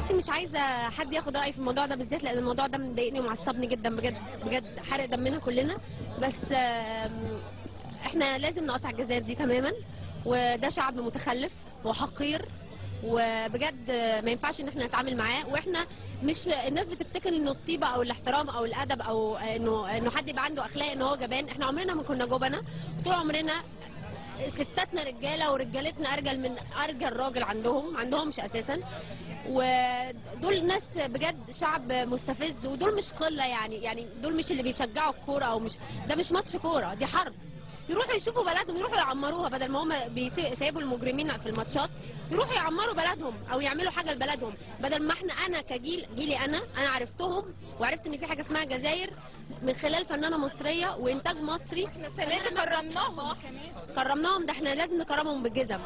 بصي مش عايزه حد ياخد رايي في الموضوع ده بالذات، لان الموضوع ده مضايقني ومعصبني جدا بجد بجد، حرق دمنا كلنا. بس احنا لازم نقطع الجزائر دي تماما، وده شعب متخلف وحقير، وبجد ما ينفعش ان احنا نتعامل معاه. واحنا مش الناس بتفتكر انه الطيبه او الاحترام او الادب او انه حد يبقى عنده اخلاق ان هو جبان. احنا عمرنا ما كنا جبنه، طول عمرنا ستاتنا رجاله ورجالتنا ارجل من ارجل راجل عندهمش اساسا. ودول ناس بجد شعب مستفز، ودول مش قله يعني دول مش اللي بيشجعوا الكوره، او مش ده مش ماتش كوره، دي حرب. يروحوا يشوفوا بلدهم، يروحوا يعمروها، بدل ما هم سايبوا المجرمين في الماتشات، يروحوا يعمروا بلدهم او يعملوا حاجه لبلدهم. بدل ما انا جيلي انا عرفتهم، وعرفت ان في حاجه اسمها جزائر من خلال فنانه مصريه وانتاج مصري. احنا السنه دي كرمناهم، كرمناهم، ده احنا لازم نكرمهم بالجزم.